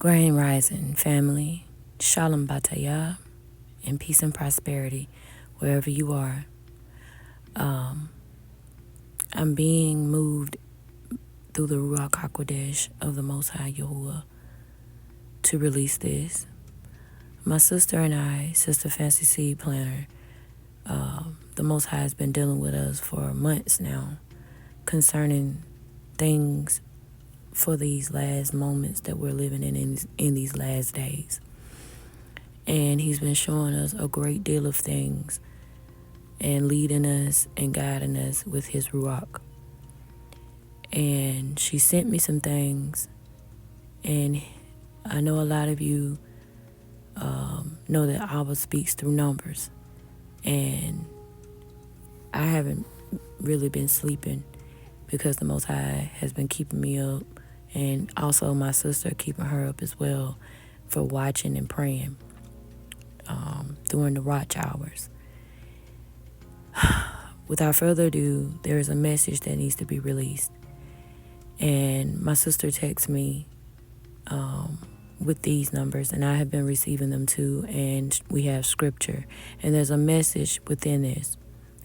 Grand Rising family, Shalom Bataya, and peace and prosperity wherever you are. I'm being moved through the Ruach HaKodesh of the Most High Yahuwah to release this. My sister and I, Sister Fancy Seed Planner, the Most High has been dealing with us for months now concerning things for these last moments that we're living in these last days. And he's been showing us a great deal of things and leading us and guiding us with his Ruach. And she sent me some things, and I know a lot of you know that ABaH speaks through numbers, and I haven't really been sleeping because the Most High has been keeping me up, and also my sister keeping her up as well for watching and praying during the watch hours. Without further ado, there is a message that needs to be released. And my sister texts me with these numbers, and I have been receiving them too, and we have scripture. And there's a message within this,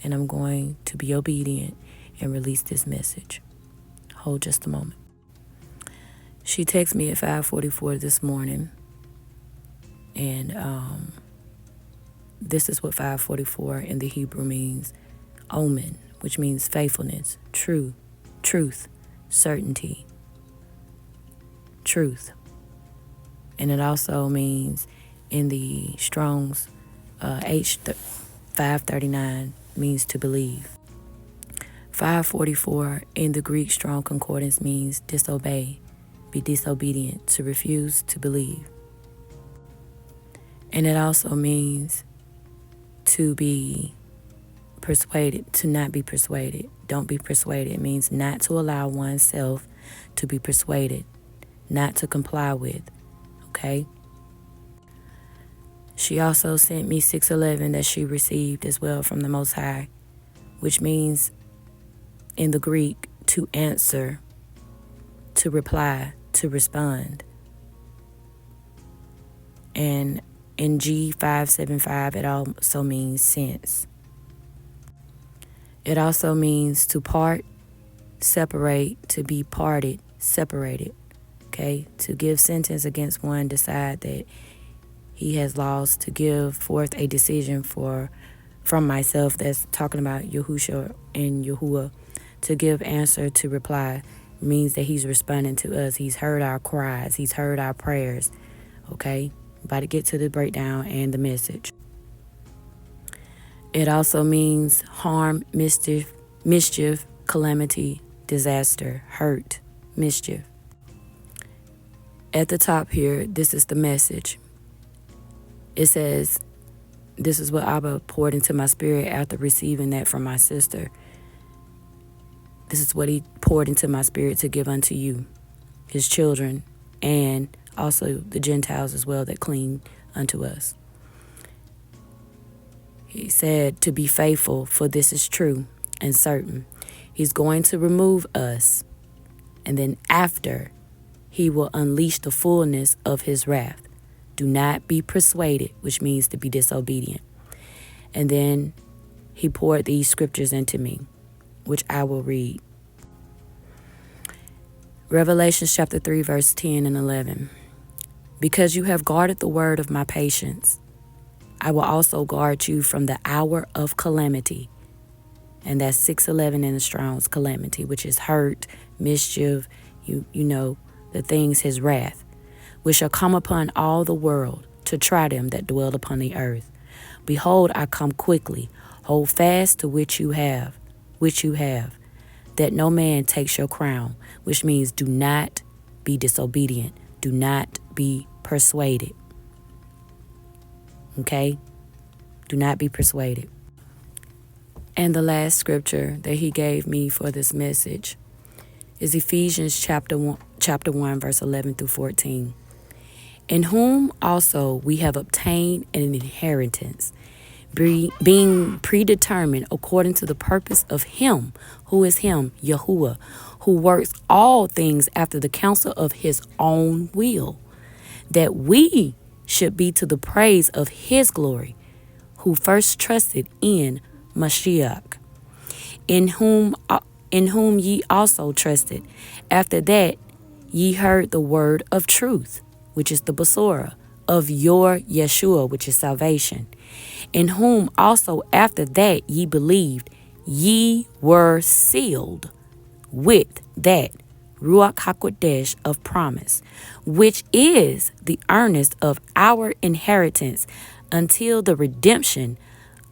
and I'm going to be obedient and release this message. Hold just a moment. She texted me at 5:44 this morning, and this is what 5:44 in the Hebrew means. Omen, which means faithfulness, truth, certainty, truth. And it also means in the Strong's H539 means to believe. 5:44 in the Greek Strong Concordance means disobey, be disobedient, to refuse to believe. And it also means to be persuaded, to not be persuaded. Don't be persuaded. It means not to allow oneself to be persuaded, not to comply with. Okay? She also sent me 611 that she received as well from the Most High, which means in the Greek to answer, to reply, to respond. And in G575, it also means sense. It also means to part, separate, to be parted, separated. Okay? To give sentence against one, decide that he has lost, to give forth a decision from myself, that's talking about Yahusha and Yahuwah. To give answer, to reply, means that he's responding to us. He's heard our cries. He's heard our prayers. Okay? About to get to the breakdown and the message. It also means harm, mischief, calamity, disaster, hurt, mischief. At the top here, this is the message. It says, this is what ABaH poured into my spirit after receiving that from my sister. This is what he poured into my spirit to give unto you, his children, and also the Gentiles as well that cling unto us. He said to be faithful, for this is true and certain. He's going to remove us, and then after, he will unleash the fullness of his wrath. Do not be persuaded, which means to be disobedient. And then he poured these scriptures into me, which I will read. Revelation chapter 3, verse 10 and 11. Because you have guarded the word of my patience, I will also guard you from the hour of calamity. And that's 611 in the Strong's calamity, which is hurt, mischief, you know, the things, his wrath, which shall come upon all the world to try them that dwell upon the earth. Behold, I come quickly. Hold fast to which you have, that no man takes your crown, which means do not be disobedient. Do not be persuaded. Okay? Do not be persuaded. And the last scripture that he gave me for this message is Ephesians chapter 1, verse 11 through 14. In whom also we have obtained an inheritance, being predetermined according to the purpose of him, who is him, Yahuwah, who works all things after the counsel of his own will, that we should be to the praise of his glory, who first trusted in Mashiach, in whom ye also trusted. After that ye heard the word of truth, which is the Basora, of your Yeshua, which is salvation, in whom also after that ye believed, ye were sealed with that Ruach HaKodesh of promise, which is the earnest of our inheritance until the redemption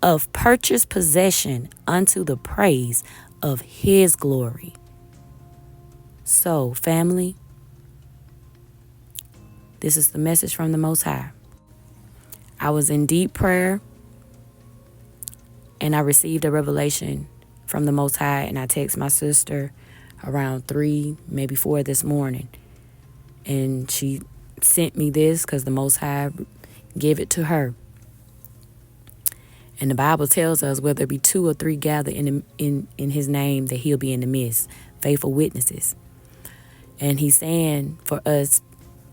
of purchased possession unto the praise of his glory. So, family, this is the message from the Most High. I was in deep prayer and I received a revelation from the Most High, and I text my sister around 3, maybe 4 this morning. And she sent me this because the Most High gave it to her. And the Bible tells us whether it be 2 or 3 gathered in his name, that he'll be in the midst, faithful witnesses. And he's saying for us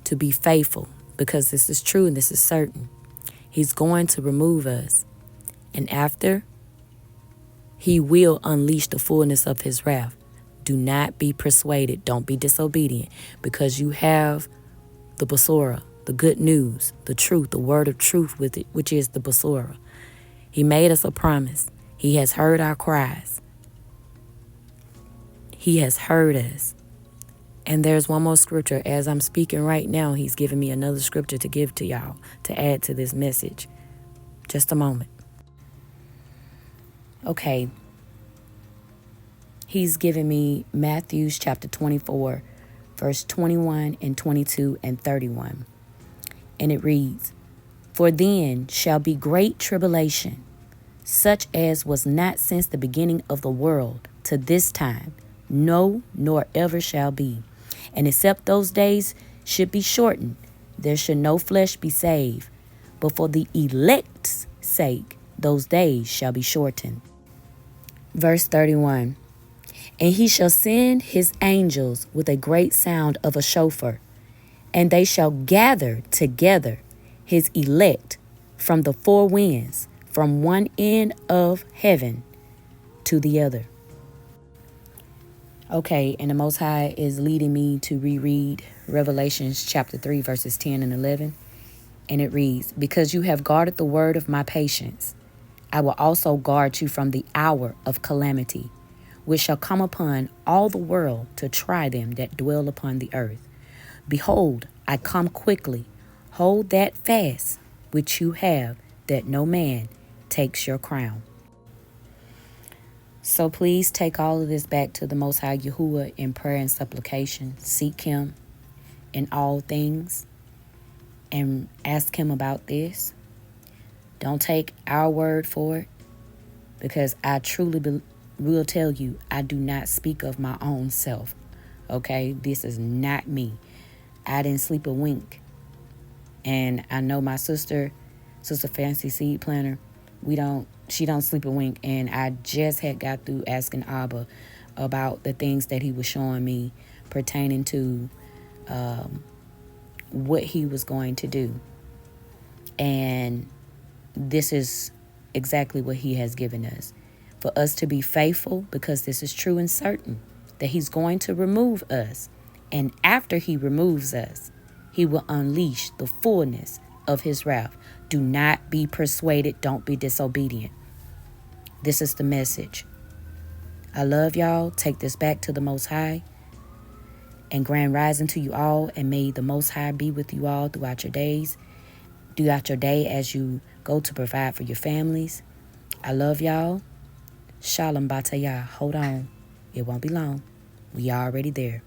to be faithful, because this is true and this is certain. He's going to remove us. And after, he will unleash the fullness of his wrath. Do not be persuaded. Don't be disobedient, because you have the Basora, the good news, the truth, the word of truth with it, which is the Basora. He made us a promise. He has heard our cries. He has heard us. And there's one more scripture. As I'm speaking right now, he's giving me another scripture to give to y'all, to add to this message. Just a moment. Okay. He's giving me Matthew chapter 24, verse 21 and 22 and 31. And it reads, For then shall be great tribulation, such as was not since the beginning of the world to this time, no, nor ever shall be. And except those days should be shortened, there should no flesh be saved. But for the elect's sake, those days shall be shortened. Verse 31. And he shall send his angels with a great sound of a shofar, and they shall gather together his elect from the 4 winds, from one end of heaven to the other. Okay, and the Most High is leading me to reread Revelations chapter 3, verses 10 and 11. And it reads, Because you have guarded the word of my patience, I will also guard you from the hour of calamity, which shall come upon all the world to try them that dwell upon the earth. Behold, I come quickly. Hold that fast which you have, that no man takes your crown. So please take all of this back to the Most High Yahuwah in prayer and supplication. Seek him in all things and ask him about this. Don't take our word for it, because I truly will tell you, I do not speak of my own self. Okay, this is not me. I didn't sleep a wink. And I know my sister Fancy Seed Planner, she don't sleep a wink. And I just had got through asking Abba about the things that he was showing me pertaining to what he was going to do. And this is exactly what he has given us. For us to be faithful, because this is true and certain, that he's going to remove us. And after he removes us, he will unleash the fullness of his wrath. Do not be persuaded. Don't be disobedient. This is the message. I love y'all. Take this back to the Most High. And grand rising to you all. And may the Most High be with you all throughout your days. Throughout your day as you go to provide for your families. I love y'all. Shalom Batayah. Hold on. It won't be long. We already there.